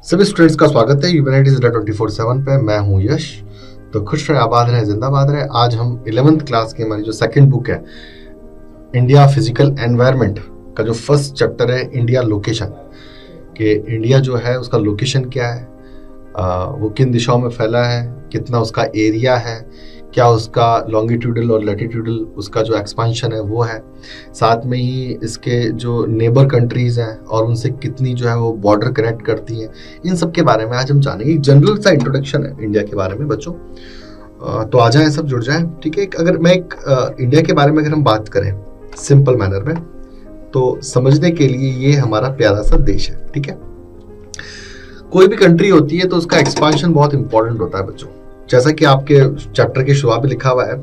सभी स्टूडेंट्स का स्वागत है ह्यूमैनिटीज अड्डा 24/7 पे। मैं हूं यश। तो खुश रहे, आबाद रहे, जिंदाबाद रहे। आज हम 11th क्लास की हमारी जो सेकंड बुक है इंडिया फिजिकल एनवायरनमेंट का जो फर्स्ट चैप्टर है इंडिया लोकेशन, कि इंडिया जो है उसका लोकेशन क्या है, वो किन दिशाओं में फैला है, कितना उसका एरिया है, क्या उसका लॉन्गिट्यूडल और लैटिट्यूडल उसका जो एक्सपांशन है वो है, साथ में ही इसके जो नेबर कंट्रीज़ हैं और उनसे कितनी जो है वो बॉर्डर कनेक्ट करती हैं, इन सब के बारे में आज हम जानेंगे। एक जनरल सा इंट्रोडक्शन है इंडिया के बारे में बच्चों। तो आ जाएं, सब जुड़ जाएं, ठीक है। अगर मैं इंडिया के बारे में अगर हम बात करें सिंपल मैनर में, तो समझने के लिए ये हमारा प्यारा सा देश है, ठीक है। कोई भी कंट्री होती है तो उसका एक्सपांशन बहुत इंपॉर्टेंट होता है बच्चों। जैसा कि आपके चैप्टर के शुरुआत में लिखा हुआ है,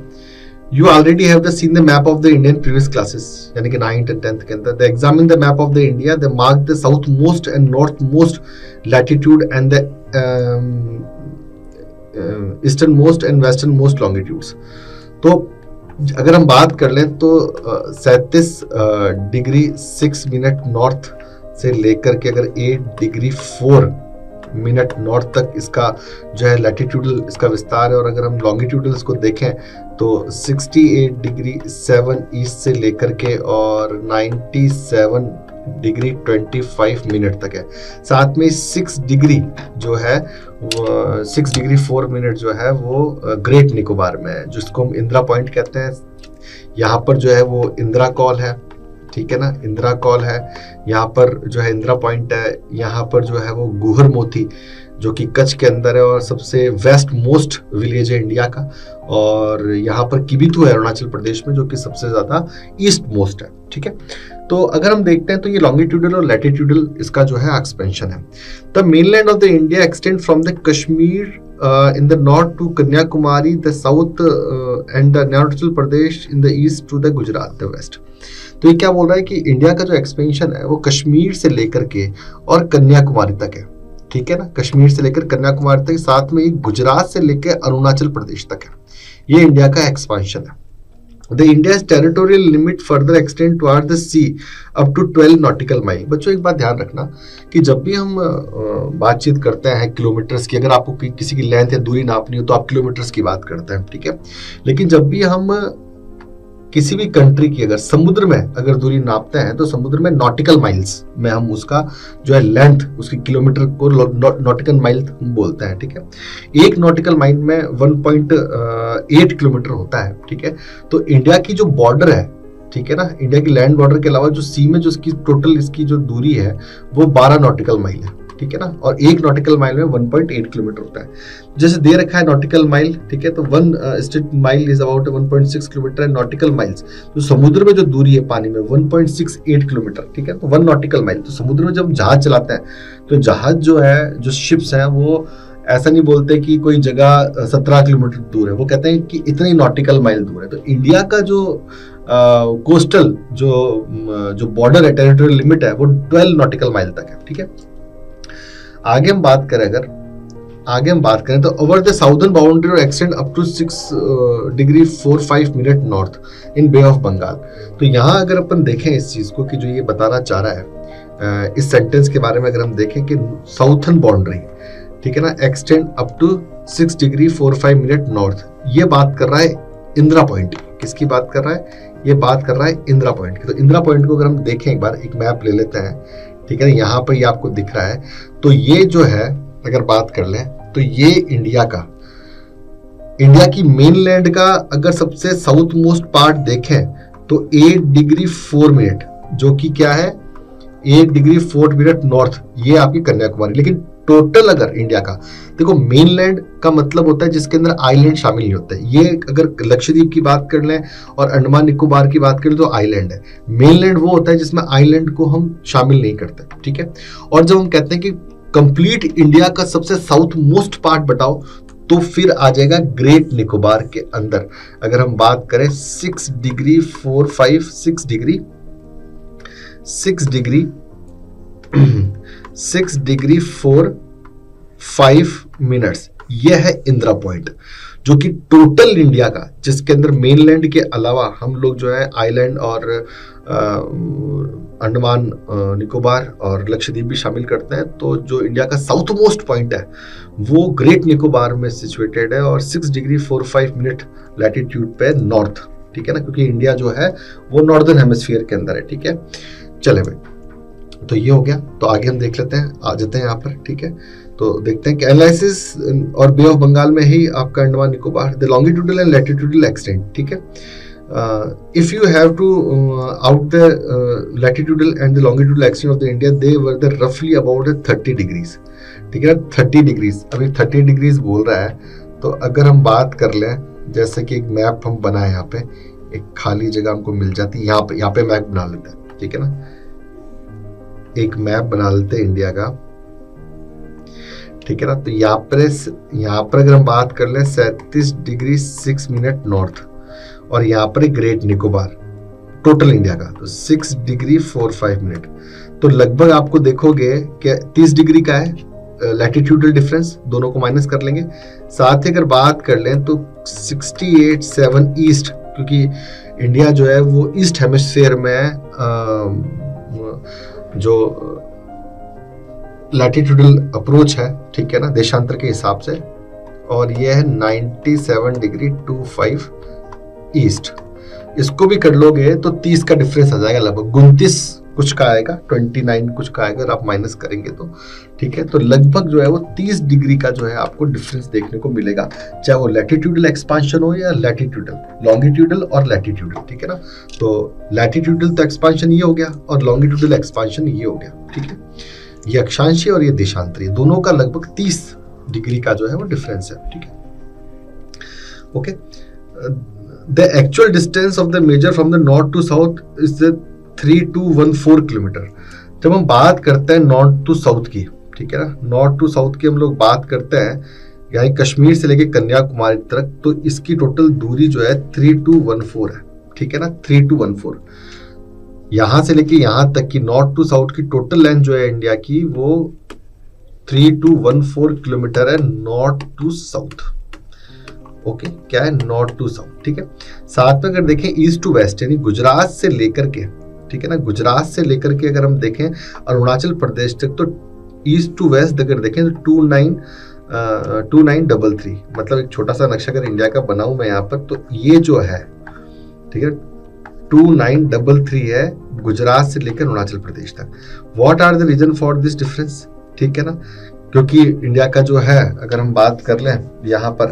you already have seen the map of the Indian previous classes, यानी कि 9th and 10th के अंदर they examine the map of the India, they mark the south most and north most latitude and the eastern most and western most longitudes. तो अगर हम बात कर लें तो 37 डिग्री 6 मिनट नॉर्थ से लेकर के अगर 8 डिग्री 4 मिनट नॉर्थ तक इसका जो है लैटिट्यूडल इसका विस्तार है। और अगर हम लॉन्गिट्यूडल इसको देखें तो 68 डिग्री 7 ईस्ट से लेकर के और 97 डिग्री 25 मिनट तक है। साथ में 6 डिग्री जो है 6 डिग्री 4 मिनट जो है वो ग्रेट निकोबार में है, जिसको हम इंदिरा पॉइंट कहते हैं। यहाँ पर जो है वो इंदिरा कॉल है, ठीक है ना, इंदिरा कॉल है। यहाँ पर जो है इंदिरा पॉइंट है। यहाँ पर जो है वो गुहर मोती जो कि कच्छ के अंदर है और सबसे वेस्ट मोस्ट विलेज है इंडिया का। और यहाँ पर किबिथु है अरुणाचल प्रदेश में, जो कि सबसे ज्यादा ईस्ट मोस्ट है, ठीक है। तो अगर हम देखते हैं तो ये लॉन्गिट्यूडल और लैटिट्यूडल इसका जो है एक्सपेंशन है। The mainland of the India extend from the Kashmir in the north to Kanyakumari, the south and the Arunachal Pradesh in the east to the Gujarat, the west। तो ये क्या बोल रहा है कि इंडिया का जो एक्सपेंशन है वो कश्मीर से लेकर के और कन्याकुमारी तक है, ठीक है ना। कश्मीर से लेकर कन्याकुमारी तक, साथ में गुजरात से लेकर अरुणाचल प्रदेश तक है। ये इंडिया का एक्सपेंशन है। The India's territorial limit further extend toward the sea up to 12 nautical mile। बच्चों एक बात ध्यान रखना कि जब भी हम बातचीत करते हैं किलोमीटर्स की, अगर आपको किसी की लेंथ या दूरी नापनी हो तो आप किलोमीटर्स की बात करते हैं, ठीक है। लेकिन जब भी हम किसी भी कंट्री की अगर समुद्र में अगर दूरी नापते हैं तो समुद्र में नॉटिकल माइल्स में हम उसका जो है लेंथ, उसकी किलोमीटर को नॉटिकल माइल हम बोलते हैं, ठीक है। एक नॉटिकल माइल में 1.8 किलोमीटर होता है, ठीक है। तो इंडिया की जो बॉर्डर है, ठीक है ना, इंडिया की लैंड बॉर्डर के अलावा जो सी में जो इसकी टोटल इसकी जो दूरी है वो 12 नॉटिकल माइल है, ठीक है ना। और एक नॉटिकल माइल में 1.8 किलोमीटर होता है। जैसे दे रखा है नॉटिकल माइल, ठीक है, तो 1 straight mile is about 1.6 kilometre है। नॉटिकल माइल्स तो समुद्र में जो दूरी है पानी में 1.68 किलोमीटर, ठीक है। तो 1 नॉटिकल माइल, तो समुद्र में जब जहाज चलाते हैं तो जहाज जो है, जो शिप्स हैं, वो ऐसा नहीं बोलते कि कोई जगह 17 किलोमीटर दूर है, वो कहते हैं कि इतनी नॉटिकल माइल दूर है। तो इंडिया का जो कोस्टल जो बॉर्डर है, टेरिटोरियल लिमिट है, वो 12 नॉटिकल माइल तक है, ठीक है। आगे हम बात करें तो ओवर द साउदर्न बाउंड्री और extend up to 6 degree 45 minute north in Bay of Bengal. तो यहाँ अगर अपन देखें इस चीज को कि जो ये बताना चाह रहा है इस सेंटेंस के बारे में, अगर हम देखें कि साउथर्न बाउंड्री, ठीक है ना, extend up to 6 degree 45 minute north, ये बात कर रहा है इंदिरा पॉइंट की। किसकी बात कर रहा है? ये बात कर रहा है इंदिरा पॉइंट की। तो इंदिरा पॉइंट को अगर हम देखें, एक बार एक मैप ले लेते हैं, ठीक है, यहाँ पर ये आपको दिख रहा है। तो ये जो है अगर बात कर लें तो ये इंडिया की मेनलैंड का अगर सबसे साउथ मोस्ट पार्ट देखें तो 8 डिग्री 4 मिनट, जो कि क्या है 8 डिग्री 4 मिनट नॉर्थ, ये आपकी कन्याकुमारी। लेकिन टोटल अगर इंडिया का देखो, मेनलैंड का मतलब होता है जिसके अंदर आइलैंड शामिल नहीं होते। ये अगर लक्षद्वीप की बात कर लें और अंडमान निकोबार की बात करें तो आइलैंड है। मेनलैंड वो होता है जिसमें आइलैंड को हम शामिल नहीं करते, ठीक है। और जब हम कहते हैं कि कंप्लीट इंडिया का सबसे साउथ मोस्ट पार्ट बताओ, तो फिर आ जाएगा ग्रेट निकोबार के अंदर। अगर हम बात करें 6 डिग्री 45 6 डिग्री 45 मिनट्स, यह है इंदिरा पॉइंट, जो कि टोटल इंडिया का, जिसके अंदर मेनलैंड के अलावा हम लोग जो है आइलैंड और अंडमान निकोबार और लक्षद्वीप भी शामिल करते हैं। तो जो इंडिया का साउथ मोस्ट पॉइंट है वो ग्रेट निकोबार में सिचुएटेड है और 6 डिग्री 45 मिनट लैटिट्यूड पे नॉर्थ, ठीक है ना, क्योंकि इंडिया जो है वो नॉर्दर्न हेमिस्फीयर के अंदर है, ठीक है। चले भाई, तो ये हो गया। तो आगे हम देख लेते हैं, आ जाते हैं यहाँ पर, ठीक है। तो देखते हैं कि एनालिसिस और बे ऑफ बंगाल में ही आपका Andaman Nicobar the longitudinal and latitudinal extent, ठीक है। If you have to out the latitudinal and the longitudinal extent of the India, they were the roughly about 30 degrees, ठीक है ना, 30 डिग्रीज। अभी 30 डिग्रीज बोल रहा है, तो अगर हम बात कर लें, जैसे कि एक मैप हम बनाए, यहाँ पे एक खाली जगह हमको मिल जाती है, यहाँ पे मैप बना लेते हैं, ठीक है ना, एक मैप बना लेते हैं इंडिया का, ठीक है ना। तो यहाँ पर अगर हम बात कर लें 37 डिग्री 6 मिनट नॉर्थ, और यहाँ पर ग्रेट निकोबार टोटल इंडिया का, तो 6 डिग्री 45 मिनट। तो लगभग आपको देखोगे कि 30 डिग्री का है लैटिट्यूडल डिफरेंस, दोनों को माइनस कर लेंगे। साथ ही अगर बात कर लें तो 68.7 ईस्ट, क्योंकि इंडिया जो है वो ईस्ट हेमिस्फीयर में जो लैटिट्यूडल अप्रोच है, ठीक है ना, देशांतर के हिसाब से, और ये है 97 डिग्री 25 ईस्ट। इसको भी कर लोगे तो 30 का डिफरेंस आ जाएगा, लगभग 29 कुछ का आएगा, 29 कुछ का आएगा अगर आप माइनस करेंगे तो, ठीक है। तो लगभग जो है वो 30 डिग्री का जो है आपको डिफरेंस देखने को मिलेगा, चाहे वो लैटिट्यूडल एक्सपांशन हो या लैटिट्यूडल, लॉन्गिट्यूडल और लैटिट्यूडल, ठीक है ना। तो लैटिट्यूडल तो एक्सपांशन ये हो गया और लॉन्गिट्यूडल एक्सपांशन ये हो गया, ठीक है। ये अक्षांशीय और ये देशांतरीय, दोनों का लगभग 30 डिग्री का जो है वो डिफरेंस है, ठीक है। Okay, the actual distance of the major from the north to south is the 3214 kilometre. जब हम बात करते हैं नॉर्थ टू साउथ की, ठीक है ना, नॉर्थ टू साउथ की हम लोग बात करते हैं, यानी कश्मीर से लेके कन्याकुमारी तक, तो इसकी टोटल दूरी जो है 3214 है, ठीक है ना, 3214। यहां से लेके यहां तक की नॉर्थ टू साउथ की टोटल लेंथ जो है इंडिया की वो 3214 किलोमीटर है, नॉर्थ टू साउथ। ओके, क्या है, नॉर्थ टू साउथ, ठीक है। साथ में अगर देखें ईस्ट टू वेस्ट, यानी गुजरात से लेकर के, ठीक है ना, गुजरात से लेकर के अगर हम देखें अरुणाचल प्रदेश तक, तो ईस्ट टू वेस्ट अगर देखें तो 2933, मतलब एक छोटा सा नक्शा अगर इंडिया का बनाऊं मैं यहाँ पर, तो ये जो है, ठीक है, 2933 है गुजरात से लेकर अरुणाचल प्रदेश तक। What are the reason for this difference, ठीक है ना, क्योंकि इंडिया का जो है अगर हम बात कर लें यहाँ पर,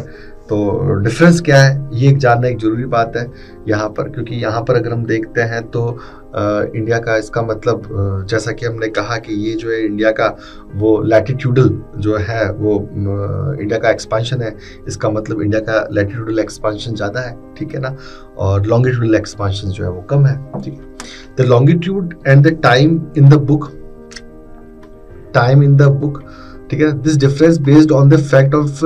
तो डिफरेंस क्या है ये जानना एक जरूरी बात है यहाँ पर, क्योंकि यहाँ पर अगर हम देखते हैं तो इंडिया का, इसका मतलब जैसा कि हमने कहा कि ये जो है इंडिया का वो लैटिट्यूडल जो है वो इंडिया का एक्सपांशन है, इसका मतलब इंडिया का लैटिट्यूडल एक्सपांशन ज़्यादा है, ठीक है ना, और लॉन्गिट्यूडल एक्सपांशन जो है वो कम है, ठीक है। The longitude and the time in the book, ठीक है, this difference based on the fact of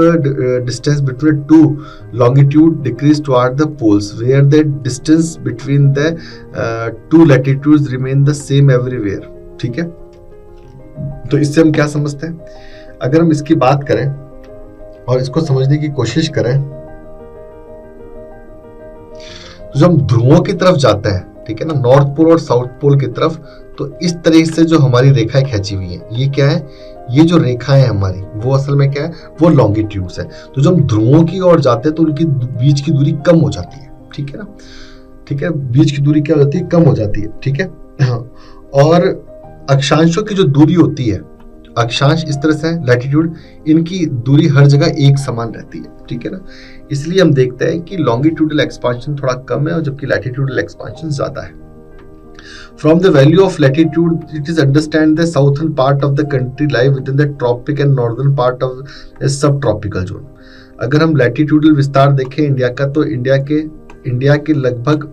distance between two longitude decrease toward the poles where the distance between the two latitudes remain the same everywhere, ठीक है। तो इससे हम क्या समझते हैं, अगर हम इसकी बात करें और इसको समझने की कोशिश करें, तो जब हम ध्रुवों की तरफ जाते हैं, ठीक है ना, नॉर्थ पोल और साउथ पोल की तरफ, तो इस तरीके से जो हमारी रेखाएं खींची हुई है, ये क्या है, ये जो रेखाएं हमारी वो असल में क्या है, वो लॉन्गिट्यूड्स है। तो जब हम ध्रुवों की ओर जाते हैं तो उनकी बीच की दूरी कम हो जाती है, ठीक है ना, ठीक है, बीच की दूरी क्या हो जाती है, कम हो जाती है, ठीक है। हाँ, और अक्षांशों की जो दूरी होती है, अक्षांश इस तरह से है, लैटिट्यूड, इनकी दूरी हर जगह एक समान रहती है, ठीक है ना। इसलिए हम देखते हैं कि लॉन्गिट्यूडल एक्सपांशन थोड़ा कम है और जबकि लैटिट्यूडल एक्सपांशन ज्यादा है। From the value of latitude, it is understand the southern part of the country lie within the tropic and northern part of a subtropical zone. अगर हम लैटिट्यूडल विस्तार देखें इंडिया का, तो इंडिया के लगभग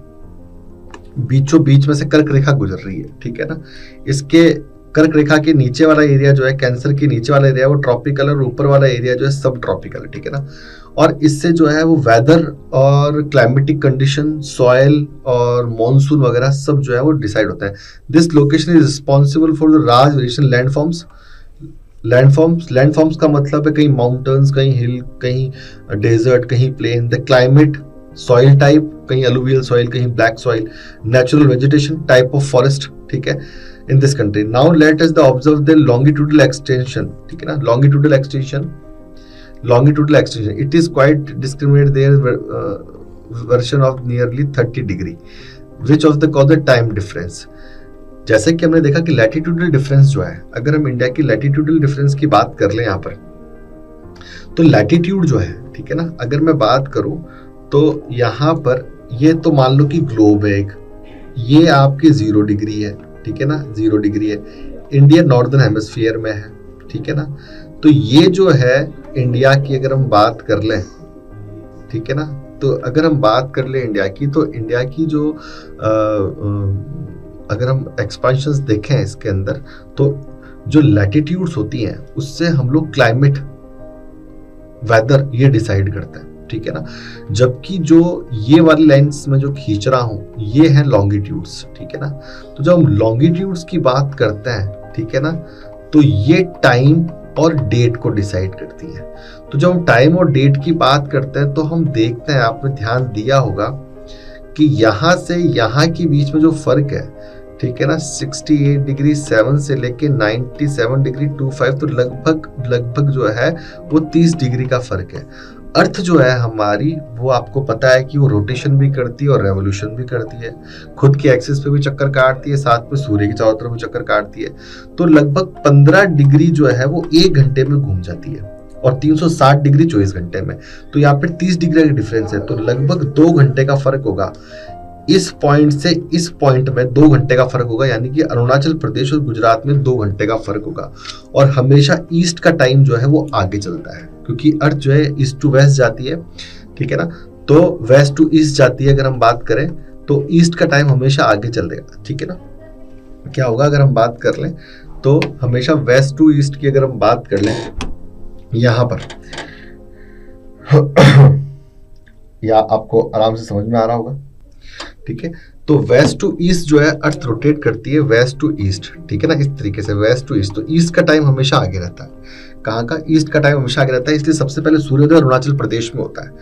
बीचों बीच में से कर्क रेखा गुजर रही है, ठीक है ना। इसके कर्क रेखा के नीचे वाला एरिया जो है, कैंसर के नीचे वाला एरिया वो ट्रॉपिकल और ऊपर वाला एरिया जो है सब ट्रॉपिकल है, ठीक है ना। और इससे जो है वो वेदर और क्लाइमेटिक कंडीशन, सॉइल और मॉनसून वगैरह सब जो है वो डिसाइड होता है। This location is responsible for the large variation landforms का मतलब है कहीं माउंटेन्स, कहीं हिल, कहीं डेजर्ट, कहीं plain, the climate, soil type कहीं अलुवियल सॉइल, कहीं black soil, natural vegetation, type of forest, ठीक है, in this country. Now let us the observe the longitudinal extension, ठीक है ना, longitudinal extension, it is quite discriminate their version of nearly 30 degree, which of the cause the time difference. जैसे कि हमने देखा कि लैटिट्यूडल डिफरेंस जो है, अगर हम इंडिया की लैटिट्यूडल डिफरेंस की बात कर लें यहाँ पर, तो लैटिट्यूड जो है, ठीक है ना, अगर मैं बात करूं तो यहाँ पर ये तो मान लो कि ग्लोब है एक, ये आपके 0 डिग्री है, ठीक है ना, 0 डिग्री है. इंडिया नॉर्दर्न हेमिस्फीयर में है, ठीक है ना. तो ये जो है इंडिया की अगर हम बात कर लें, ठीक है ना, तो अगर हम बात कर लें इंडिया की, तो इंडिया की जो अगर हम एक्सपेंशंस देखें इसके अंदर, तो जो लैटिट्यूड्स होती हैं उससे हम लोग क्लाइमेट, वेदर ये डिसाइड करते हैं, ठीक है ना. जबकि जो ये वाली लाइंस में जो खींच रहा हूं ये है लॉन्गिट्यूड्स, ठीक है ना. तो जब हम लॉन्गिट्यूड्स की बात करते हैं, ठीक है ना, तो ये टाइम और डेट को डिसाइड करती है. तो जब हम टाइम और डेट की बात करते हैं तो हम देखते हैं, आपने ध्यान दिया होगा कि यहाँ से यहाँ के बीच में जो फर्क है, ठीक है ना, 68 डिग्री 7 से लेके 97 डिग्री 25, तो लगभग जो है वो 30 डिग्री का फर्क है. अर्थ जो है हमारी, वो आपको पता है कि वो रोटेशन भी करती है और रेवोल्यूशन भी करती है, खुद के एक्सिस पे भी चक्कर काटती है, साथ में सूर्य की चारों तरफ भी चक्कर काटती है. तो लगभग 15 डिग्री जो है वो 1 घंटे में घूम जाती है और 360 डिग्री 24 घंटे में. तो यहाँ पे 30 डिग्री का डिफरेंस है, तो लगभग 2 घंटे का फर्क होगा. इस पॉइंट से इस पॉइंट में 2 घंटे का फर्क होगा, यानी कि अरुणाचल प्रदेश और गुजरात में 2 घंटे का फर्क होगा. और हमेशा ईस्ट का टाइम जो है वो आगे चलता है, क्योंकि अर्थ जो है ईस्ट टू वेस्ट जाती है, ठीक है ना. तो वेस्ट टू ईस्ट जाती है अगर हम बात करें, तो ईस्ट का टाइम हमेशा आगे चलेगा, ठीक है ना. क्या होगा अगर हम बात कर लें तो हमेशा वेस्ट टू ईस्ट की अगर हम बात कर लें यहां पर या आपको आराम से समझ में आ रहा होगा, ठीक है. तो वेस्ट टू ईस्ट जो है अर्थ रोटेट करती है वेस्ट टू ईस्ट, ठीक है ना, इस तरीके से वेस्ट टू ईस्ट. तो ईस्ट का टाइम हमेशा आगे रहता है. कहाँ का? ईस्ट का टाइम हमेशा आगे रहता है, इसलिए सबसे पहले सूर्योदय अरुणाचल प्रदेश में होता है,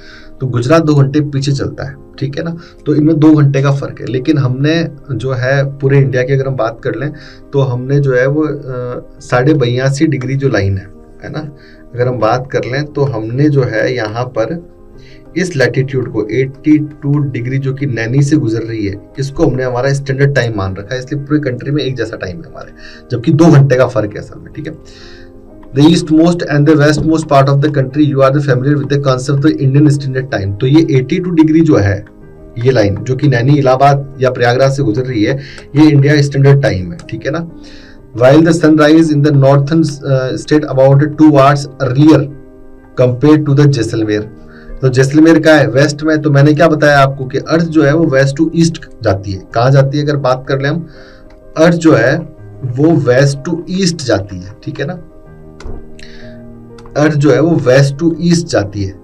तो गुजरात 2 घंटे पीछे चलता है, ठीक है ना. तो इनमें 2 घंटे का फर्क है. लेकिन हमने जो है पूरे इंडिया की अगर हम बात कर लें तो हमने जो है वो 82.5 डिग्री जो लाइन है ना, अगर हम बात कर लें तो हमने जो है यहाँ पर इस लैटिट्यूड को 82 डिग्री जो कि नैनी से गुजर रही है, इसको हमने हमारा स्टैंडर्ड टाइम मान रखा है, इसलिए पूरे कंट्री में एक जैसा टाइम है हमारे, जबकि 2 घंटे का फर्क है असल में, ठीक है. The eastmost and the westmost part of the country, you are the familiar with the concept of Indian Standard Time. तो ये 82 डिग्री जो है, ये लाइन जो कि नैनी, इलाहाबाद या प्रयागराज से गुजर रही है, ये इंडिया स्टैंडर्ड टाइम है, ठीक है ना. While the sunrise in the northern state about 2 hours earlier compared to the Jaisalmer. तो जैसलमेर का है वेस्ट में, तो मैंने क्या बताया आपको कि अर्थ जो है वो वेस्ट टू ईस्ट जाती है. कहाँ जाती है अगर बात कर ले हम, अर्थ जो है वो वेस्ट टू ईस्ट जाती है, ठीक है ना. अर्थ जो है वो वेस्ट टू ईस्ट जाती है,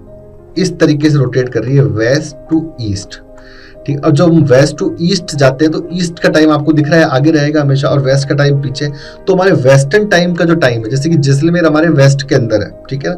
इस तरीके से रोटेट कर रही है वेस्ट टू ईस्ट, ठीक. अब जब हम वेस्ट टू ईस्ट जाते हैं तो ईस्ट का टाइम आपको दिख रहा है आगे रहेगा हमेशा और वेस्ट का टाइम पीछे. तो हमारे वेस्टर्न टाइम का जो टाइम है, जैसे कि जैसलमेर हमारे वेस्ट के अंदर है, ठीक है ना,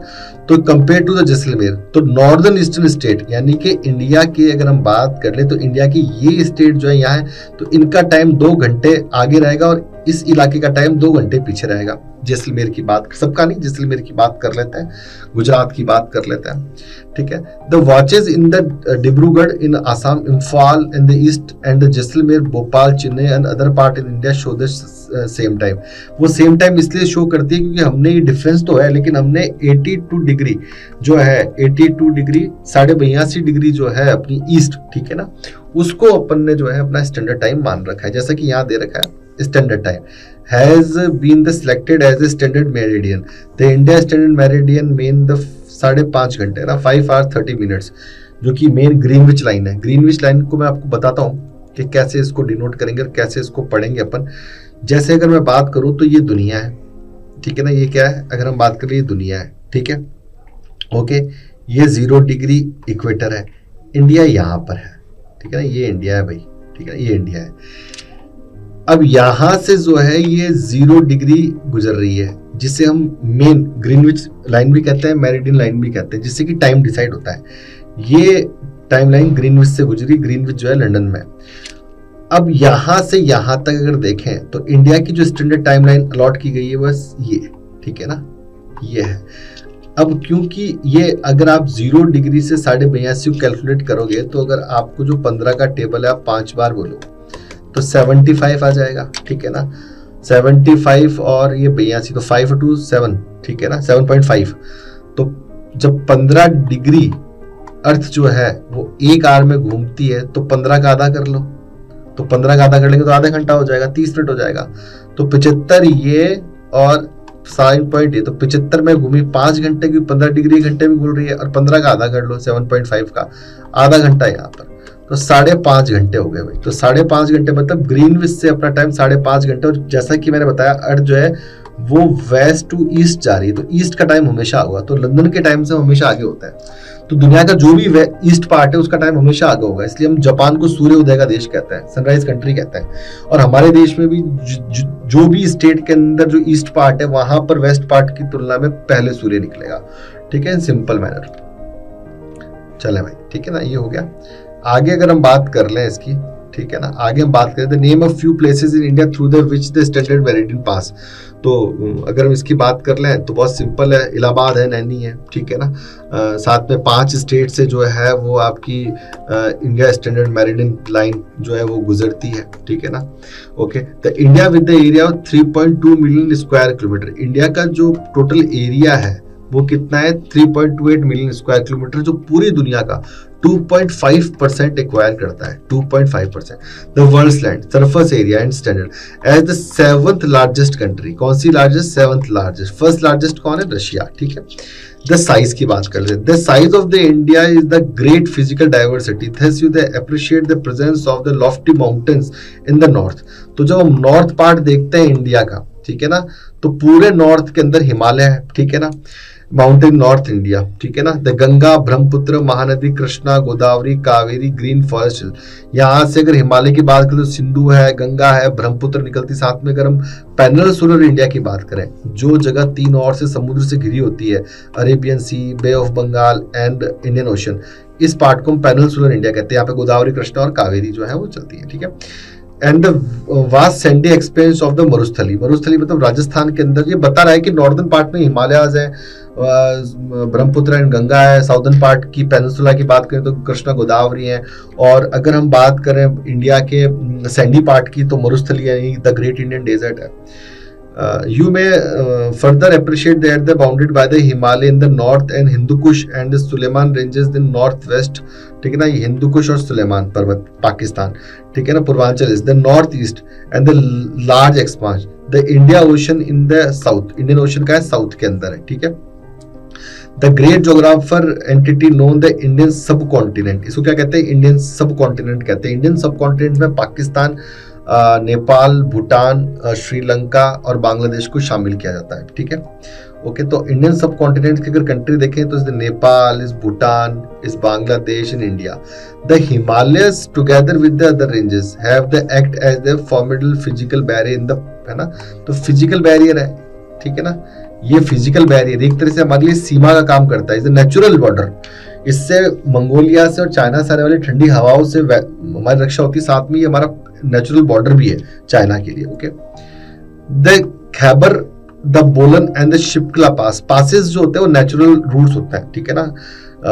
तो कंपेयर टू द जैसलमेर, तो नॉर्दर्न ईस्टर्न स्टेट यानी कि इंडिया के अगर हम बात कर ले तो इंडिया की ये स्टेट जो है यहाँ है, तो इनका टाइम 2 घंटे आगे रहेगा और इस इलाके का टाइम 2 घंटे पीछे रहेगा. जैसलमेर की बात, सबका नहीं, जैसलमेर की बात कर लेते हैं, गुजरात की बात कर लेते हैं, ठीक है. The watches in the Dibrugarh in Assam, Imphal in the east and the Jaisalmer, Bhopal, Chennai and other part in India show the same time. वो सेम टाइम इसलिए शो करती है क्योंकि हमने ये डिफरेंस तो है, लेकिन हमने 82 डिग्री जो है, 82 डिग्री 82.5 डिग्री जो है अपनी ईस्ट, ठीक है ना, उसको अपन ने जो है अपना स्टैंडर्ड टाइम मान रखा है. जैसा कि यहाँ दे रखा है standard time has been the selected as a standard meridian. The India standard meridian mean the 5.5 घंटे ना, 5 hours 30 minutes, जो कि मेन ग्रीनविच लाइन है. ग्रीनविच लाइन को मैं आपको बताता हूँ कि कैसे इसको डिनोट करेंगे और कैसे इसको पढ़ेंगे अपन. जैसे अगर मैं बात करूँ तो ये दुनिया है, ठीक है ना, ये क्या है अगर हम बात करें, ये दुनिया है, ठीक है, ओके. ये 0 डिग्री इक्वेटर है, इंडिया यहाँ पर है, ठीक है ना, ये इंडिया है भाई, ठीक है, ये इंडिया है. अब यहां से जो है ये 0 डिग्री गुजर रही है, जिसे हम मेन ग्रीनविच लाइन भी कहते हैं, मेरिडियन लाइन भी कहते हैं, जिससे कि टाइम डिसाइड होता है. ये टाइमलाइन ग्रीनविच से गुजरी, ग्रीनविच जो है लंदन में। अब यहां से यहां तक अगर देखें तो इंडिया की जो स्टैंडर्ड टाइमलाइन अलॉट की गई है बस ये, ठीक है ना, ये है। अब क्योंकि ये अगर आप 0 डिग्री से 82.5 कैलकुलेट करोगे तो अगर आपको जो 15 का टेबल है आप 5 बार बोलो तो 75 आ जाएगा, ठीक है ना, 75 और ये 82 तो 5 to 7, ठीक है ना, 7.5। तो जब 15 डिग्री अर्थ जो है वो 1 आवर में घूमती है तो 15 का आधा कर लो, तो 15 का आधा कर लेंगे तो आधा घंटा हो जाएगा, 30 मिनट हो जाएगा। तो 75 ये और 7.8 तो 75 में घूमी 5 घंटे की, 15 डिग्री घंटे में घूम रही है, और 15 का आधा कर लो, 7.5 का आधा घंटा यहाँ पर, तो 5.5 घंटे हो गए भाई। तो 5.5 घंटे मतलब ग्रीनविच से अपना टाइम 5.5 घंटे। और जैसा कि मैंने बताया अर्थ जो है वो वेस्ट टू ईस्ट जा रही है, तो ईस्ट का टाइम हमेशा होगा, तो लंदन के टाइम से हमेशा आगे होता है। तो दुनिया का जो भी ईस्ट पार्ट है उसका टाइम हमेशा आगे होगा, इसलिए हम जापान को सूर्य उदय का देश कहते हैं, सनराइज कंट्री कहते हैं। और हमारे देश में भी जो भी स्टेट के अंदर जो ईस्ट पार्ट है वहां पर वेस्ट पार्ट की तुलना में पहले सूर्य निकलेगा, ठीक है, इन सिंपल मैनर। चले भाई, ठीक है ना, ये हो गया। आगे अगर हम बात कर लें इसकी, ठीक है ना, आगे हम बात करें the name of few places in India through the which the standard meridian pass. तो अगर हम इसकी बात कर लें तो बहुत सिंपल है, इलाहाबाद है, नैनी है, ठीक है ना, साथ में 5 स्टेट से जो है वो आपकी इंडिया स्टैंडर्ड मेरिडियन लाइन जो है वो गुजरती है, ठीक है ना। Okay, the India with the area of 3.2 million square kilometre, India का जो टोटल एरिया है वो कितना है 3.28 मिलियन स्क्वायर किलोमीटर, जो पूरी दुनिया का 2.5% एक्वायर करता है, 2.5%। The world's land surface area and standard as the 7th largest country, कौन सी largest, 7th largest, first largest कौन है, रशिया, ठीक है। द साइज की बात कर रहे हैं, the size of the India is the great physical diversity, thus you the appreciate the presence of the Lofty mountains in the north. तो जब हम नॉर्थ पार्ट देखते हैं इंडिया का, ठीक है ना, तो पूरे नॉर्थ के अंदर हिमालय है, ठीक है ना, माउंटेन नॉर्थ इंडिया, ठीक है ना। The Ganga, Brahmaputra, Mahanadi, Krishna, Godavari, Kaveri, green forest, यहाँ से अगर हिमालय की बात करें तो सिंधु है, गंगा है, ब्रह्मपुत्र निकलती। साथ में अगर हम पेनिनसुलर इंडिया की बात करें, जो जगह 3 ओर से समुद्र से घिरी होती है, Arabian Sea, Bay of Bengal and Indian Ocean, इस पार्ट को हम पेनिनसुलर इंडिया कहते हैं। यहाँ पे गोदावरी, कृष्णा और कावेरी जो है वो चलती है, ठीक है। And the vast sandy expanse of the Marusthali, Marusthali मतलब राजस्थान के अंदर, ये बता रहा है कि नॉर्दर्न पार्ट में हिमालयाज है, ब्रह्मपुत्र एंड गंगा है, साउदर्न पार्ट की पेनिनसुला की बात करें तो कृष्णा, गोदावरी है, और अगर हम बात करें इंडिया के सैंडी पार्ट की तो मरुस्थली यानी द ग्रेट इंडियन डेजर्ट है। You may further appreciate that they're bounded by the Himalaya in the north and Hindu Kush and the Suleiman ranges in northwest, ठीक है ना, ये हिंदू कुश और सुलेमान पर्वत पाकिस्तान, ठीक है ना, Purvanchal is the north east and the large expanse the India ocean in the south, Indian ocean का है साउथ के अंदर है, ठीक है। The great geographer entity known the Indian सब कॉन्टिनेंट, इसको क्या कहते हैं, इंडियन सब कॉन्टिनेंट कहते हैं। इंडियन सब कॉन्टिनेंट में पाकिस्तान, नेपाल, भूटान, श्रीलंका और बांग्लादेश को शामिल किया जाता है, ठीक है। ओके, तो इंडियन सब कॉन्टिनेंट की अगर कंट्री देखें तो इस Nepal, is Bhutan, is Bangladesh and India. The Himalayas together with the other ranges have the act as the formidable physical barrier in the, है ना, तो फिजिकल बैरियर है, ठीक है ना, ये फिजिकल बैरियर एक तरह से हमारे लिए सीमा का काम करता है, इज द नेचुरल बॉर्डर। इससे मंगोलिया से और चाइना से आने वाली ठंडी हवाओं से हमारी रक्षा होती है, साथ में ये हमारा नेचुरल बॉर्डर भी है चाइना के लिए। ओके, द खैबर, द बोलन एंड द शिपकला पास, पासेस जो होते हैं वो नेचुरल रूट्स होते हैं, ठीक है ना।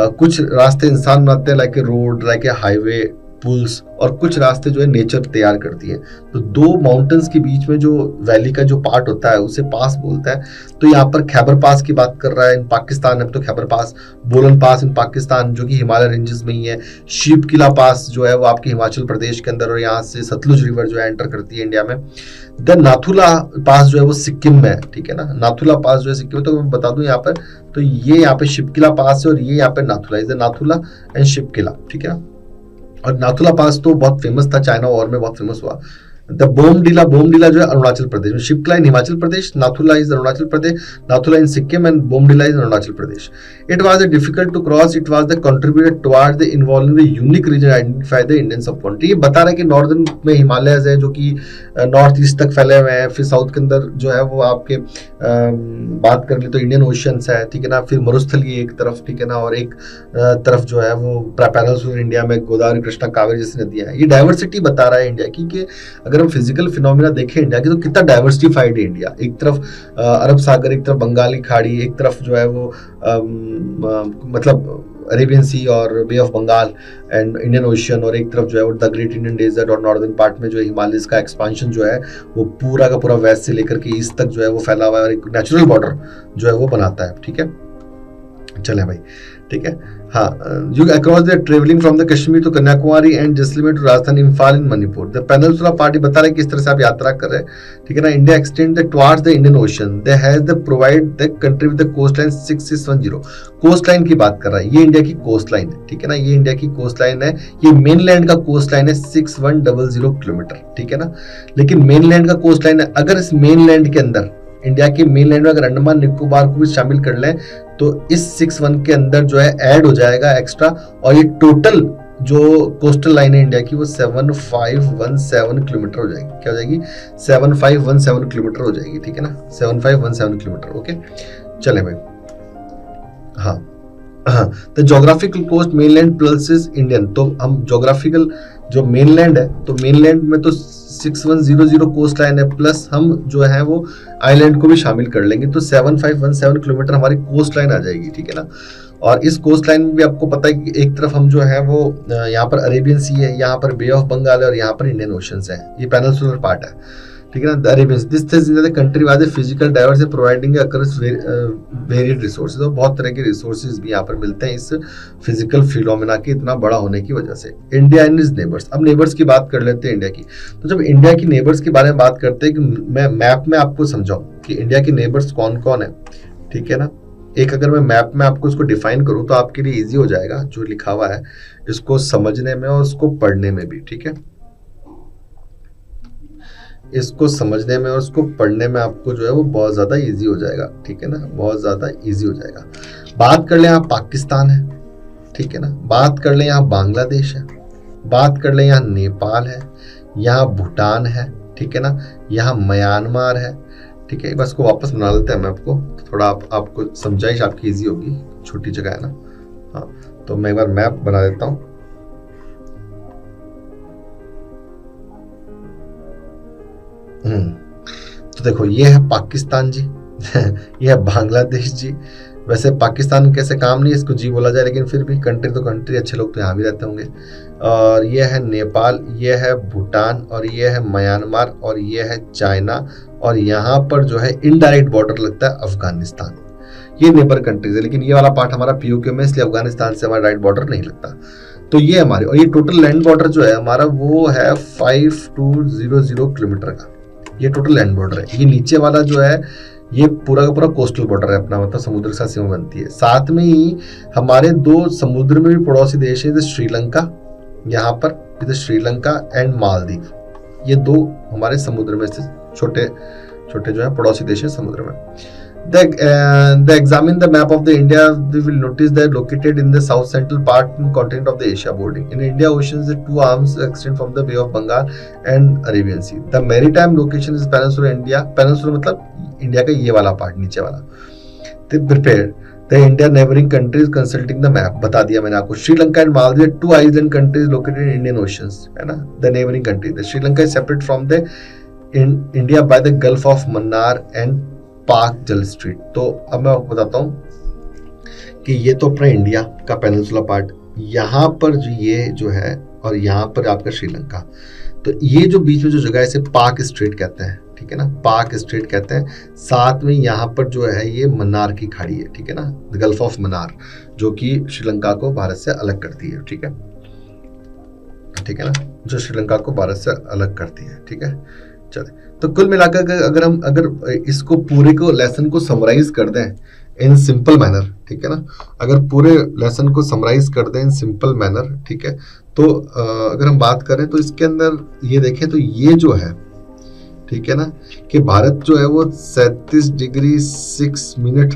कुछ रास्ते इंसान बनाते हैं, like a road, like a highway, पुल्स, और कुछ रास्ते जो है नेचर तैयार करती है। तो 2 माउंटेन्स के बीच में जो वैली का जो पार्ट होता है उसे पास बोलता है। तो यहाँ पर खैबर पास की बात कर रहा है इन पाकिस्तान में, तो खैबर पास, बोलन पास इन पाकिस्तान जो कि हिमालय रेंजेस में ही है। शीप किला पास जो है वो आपके हिमाचल प्रदेश के अंदर, और यहाँ से सतलुज रिवर जो है एंटर करती है इंडिया में। द नाथुला पास जो है वो सिक्किम में है, ठीक है ना, नाथुला पास जो है सिक्किम में। तो मैं बता दूं यहाँ पर, तो ये यहाँ पे शिपकिला पास है और ये यहाँ पे Nathula, is the Nathula and Shipki La, ठीक है ना। और नाथुला पास तो बहुत फेमस था, चाइना वॉर में बहुत फेमस हुआ। द बोमडिला जो है अरुणाचल प्रदेश में, Shipla in Himachal Pradesh, Nathula is Arunachal Pradesh, Nathula in Sikkim and Bomdila is Arunachal Pradesh. It was difficult to cross, it was the contributor towards the involving the unique region identify the Indian subcontinent. ये बता रहा है कि नॉर्दर्न में हिमालयज है जो कि नॉर्थ ईस्ट तक फैले हुए हैं, फिर साउथ के अंदर जो है वो आपके बात कर ले तो इंडियन ओशियंस है, ठीक है ना, फिर मरुस्थलीय एक तरफ, ठीक है ना, और एक तरफ जो है वो पेनिनसुलर इंडिया में गोदावरी, कृष्णा, कावेरी जैसी नदियां हैं. ये डाइवर्सिटी बता रहा है इंडिया की, कि अगर हम फिजिकल फिनोमिना देखें इंडिया की तो कितना डाइवर्सिफाइड है इंडिया. एक तरफ अरब सागर, एक तरफ बंगाली खाड़ी, एक तरफ जो है वो मतलब अरेबियन सी और bay of Bengal and Indian ocean, और एक तरफ जो है वो द ग्रेट इंडियन डेजर्ट, और नॉर्दर्न पार्ट में जो है हिमालयस का एक्सपांशन जो है वो पूरा का पूरा वेस्ट से लेकर के ईस्ट तक जो है वो फैला हुआ है, और एक नेचुरल बॉर्डर जो है वो बनाता है. ठीक है, चले भाई, ठीक है. हाँ, you across the travelling from the Kashmir to Kanyakumari and Jaisalmer to Rajasthan, Imphal in Manipur. The peninsula party बता रहे हैं किस तरह से आप यात्रा कर रहे हैं, ठीक है ना. India extend towards the Indian Ocean, they has the provide the country with the coast line 6610. Coast line की बात कर रहा है, ये इंडिया की कोस्ट लाइन है, ठीक है ना, ये इंडिया की कोस्ट लाइन है. ये मेनलैंड का कोस्ट लाइन है 6100 किलोमीटर, ठीक है ना. लेकिन मेनलैंड का कोस्ट लाइन है, अगर इस मेनलैंड के अंदर, इंडिया के मेनलैंड में अगर अंडमान निकोबार को भी शामिल कर लें तो इस 61 के अंदर जो है ऐड हो जाएगा एक्स्ट्रा, और ये टोटल जो कोस्टल लाइन है इंडिया की वो 7517 किलोमीटर हो जाएगी. क्या हो जाएगी? 7517 किलोमीटर हो जाएगी, ठीक है ना, 7517 किलोमीटर. ओके, चले भाई. हाँ हाँ, तो geographical coast mainland plus Indian, तो हम जोग्राफिकल जो मेनलैंड है तो मेनलैंड में तो 6100 कोस्ट लाइन है, प्लस हम जो है वो आइलैंड को भी शामिल कर लेंगे तो 7517 किलोमीटर हमारी कोस्ट लाइन आ जाएगी, ठीक है ना. और इस कोस्ट लाइन में भी आपको पता है कि एक तरफ हम जो है वो यहाँ पर अरेबियन सी है, यहाँ पर बे ऑफ बंगाल है, और यहाँ पर इंडियन ओशंस है, ये पेनिनसुलर पार्ट है, ठीक है ना. The Arabian this is the country was physical diversity providing across varied resources. और बहुत तरह के रिसोर्सेज भी यहाँ पर मिलते हैं इस फिजिकल फिनोमेना के इतना बड़ा होने की वजह से. India and is neighbours. अब नेबर्स की बात कर लेते हैं इंडिया की. तो जब इंडिया की नेबर्स के बारे में बात करते हैं, कि मैं मैप में आपको समझाऊं कि इंडिया के नेबर्स कौन कौन है, ठीक है ना. एक अगर मैं मैप में आपको इसको डिफाइन करूं तो आपके लिए इजी हो जाएगा जो लिखा हुआ है इसको समझने में और उसको पढ़ने में भी, ठीक है. इसको समझने में और उसको पढ़ने में आपको जो है वो बहुत ज़्यादा इजी हो जाएगा, ठीक है ना, बहुत ज़्यादा इजी हो जाएगा. बात कर ले यहाँ पाकिस्तान है, ठीक है ना, बात कर ले यहाँ बांग्लादेश है, बात कर ले यहाँ नेपाल है, यहाँ भूटान है, ठीक है ना, यहाँ म्यांमार है, ठीक है. बस को वापस बना लेते हैं मैप को, तो थोड़ा आपको समझाइश आपकी इजी होगी, छोटी जगह है ना. हाँ, तो मैं एक बार मैप बना देता हूँ. तो देखो ये है पाकिस्तान जी ये है बांग्लादेश जी. वैसे पाकिस्तान कैसे काम नहीं है इसको जी बोला जाए, लेकिन फिर भी कंट्री तो कंट्री, अच्छे लोग तो यहाँ भी रहते होंगे. और ये है नेपाल, ये है भूटान, और ये है म्यांमार, और ये है चाइना, और यहाँ पर जो है इनडायरेक्ट बॉर्डर लगता है अफगानिस्तान. ये नेबर कंट्रीज है, लेकिन ये वाला पार्ट हमारा पीओके में, इसलिए अफगानिस्तान से हमारा डायरेक्ट बॉर्डर नहीं लगता. तो ये हमारे, और ये टोटल लैंड बॉर्डर जो है हमारा वो है 5200 किलोमीटर का, ये टोटल लैंड बॉर्डर है. ये नीचे वाला जो है ये पूरा का पूरा कोस्टल बॉर्डर है अपना, मतलब समुद्र के साथ सीमा बनती है. साथ में ही हमारे दो समुद्र में भी पड़ोसी देश है, श्रीलंका, यहाँ पर श्रीलंका एंड मालदीव. ये दो हमारे समुद्र में से छोटे छोटे जो है पड़ोसी देश है समुद्र में. The examine the map of the India, we will notice that located in the south central part and continent of the Asia boarding. In India oceans, the two arms extend from the Bay of Bengal and Arabian Sea. The maritime location is Peninsula India. Peninsula मतलब India का ये वाला part, नीचे वाला. The prepared the India neighboring countries consulting the map. बता दिया मैंने आपको. Sri Lanka and Maldives, two island countries located in Indian oceans, है ना. The neighboring country. The Sri Lanka is separate from the India by the Gulf of Mannar and पाक जल street. तो अब मैं आपको बताता हूँ कि ये तो अपना इंडिया का पेनिनसुला पार्ट, यहाँ पर जो ये जो है, और यहाँ पर आपका श्रीलंका. तो ये जो बीच में जो जगह है इसे पाक स्ट्रेट कहते हैं, ठीक है ना, पाक स्ट्रेट कहते हैं. साथ में यहाँ पर जो है ये मन्नार की खाड़ी है, ठीक है ना, गल्फ ऑफ मन्नार, जो कि श्रीलंका को भारत से अलग करती है, ठीक है, ठीक है ना, जो श्रीलंका को भारत से अलग करती है, ठीक है. चले, तो कुल मिलाकर अगर इसको पूरे को लेसन को समराइज कर दें इन सिंपल मैनर, ठीक है ना, अगर पूरे लेसन को समराइज कर दें इन सिंपल मैनर, ठीक है, तो अगर हम बात करें तो इसके अंदर ये देखें तो ये जो है, ठीक है ना, कि भारत जो है वो 37 डिग्री 6 मिनट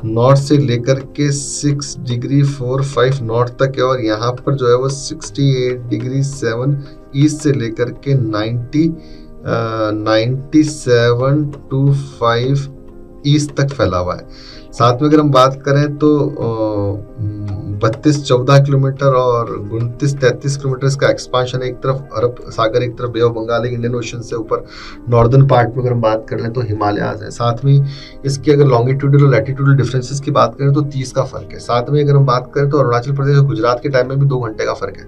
नॉर्थ से लेकर के 6 डिग्री 45 नॉर्थ तक है, और यहाँ पर जो है वो 68 डिग्री 7 ईस्ट से लेकर के 97 टू 5 ईस्ट तक फैला हुआ है। साथ में अगर हम बात करें तो 32-14 किलोमीटर और 29-33 किलोमीटर इसका एक्सपांशन है। एक तरफ अरब सागर, एक तरफ बे ऑफ बंगाल, इंडियन ओशन से ऊपर नॉर्दर्न पार्ट में अगर हम बात कर लें तो हिमालयाज है। साथ में इसकी अगर लॉन्गिट्यूडल और लैटिट्यूडल डिफरेंसेस की बात करें तो 30 का फर्क है। साथ में अगर हम बात करें तो अरुणाचल प्रदेश और गुजरात के टाइम में भी 2 घंटे का फर्क है,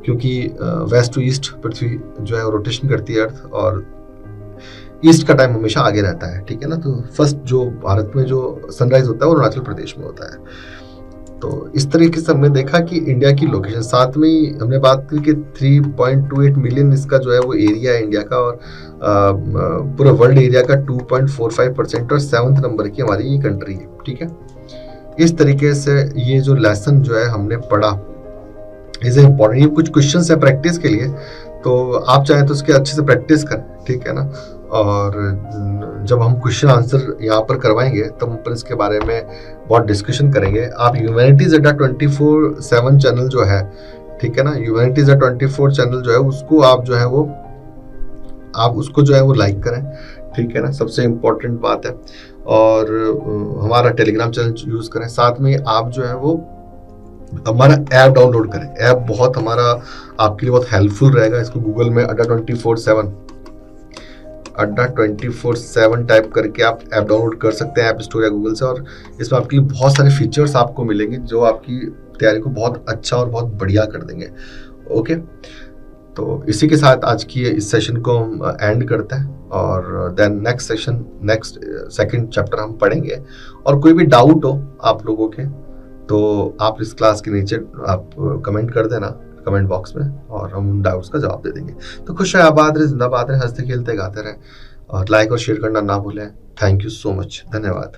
क्योंकि वेस्ट टू ईस्ट पृथ्वी जो है रोटेशन करती है अर्थ, और ईस्ट का टाइम हमेशा आगे रहता है, ठीक है ना। तो फर्स्ट जो भारत में जो सनराइज होता है वो अरुणाचल प्रदेश में होता है। तो इस तरीके से हमने देखा कि इंडिया की लोकेशन, साथ में ही हमने बात की कि 3.28 मिलियन इसका जो है वो एरिया है इंडिया का, और पूरा वर्ल्ड एरिया का 2.45%, और 7th नंबर की हमारी ये कंट्री है, ठीक है। इस तरीके से ये जो लेसन जो है हमने पढ़ा इज इम्पोर्टेंट। ये कुछ क्वेश्चन है प्रैक्टिस के लिए, तो आप चाहें तो उसके अच्छे से प्रैक्टिस करें, ठीक है ना। और जब हम क्वेश्चन आंसर यहाँ पर करवाएंगे तब अपन इसके बारे में बहुत डिस्कशन करेंगे। आप ह्यूमैनिटीज अड्डा 24/7 चैनल जो है, ठीक है ना, ह्यूमैनिटीज अड्डा 24 चैनल जो है उसको आप जो है वो आप उसको जो है वो लाइक करें, ठीक है ना, सबसे इम्पोर्टेंट बात है। और हमारा टेलीग्राम चैनल यूज़ करें। साथ में आप जो है वो हमारा ऐप डाउनलोड करें। ऐप बहुत हमारा आपके लिए बहुत हेल्पफुल रहेगा। इसको गूगल में अड्डा 24/7 टाइप करके आप ऐप डाउनलोड कर सकते हैं ऐप स्टोर या गूगल से, और इसमें आपके लिए बहुत सारे फीचर्स आपको मिलेंगे जो आपकी तैयारी को बहुत अच्छा और बहुत बढ़िया कर देंगे। ओके, तो इसी के साथ आज की इस सेशन को हम एंड करते हैं, और then next session second chapter हम पढ़ेंगे। और कोई भी डाउट हो आप लोगों के तो आप इस क्लास के नीचे आप कमेंट कर देना कमेंट बॉक्स में, और हम उन डाउट्स का जवाब दे देंगे। तो खुश रहे, आबाद रहे, जिंदाबाद रहे, हंसते खेलते गाते रहे, और लाइक और शेयर करना ना भूलें। थैंक यू सो मच, धन्यवाद।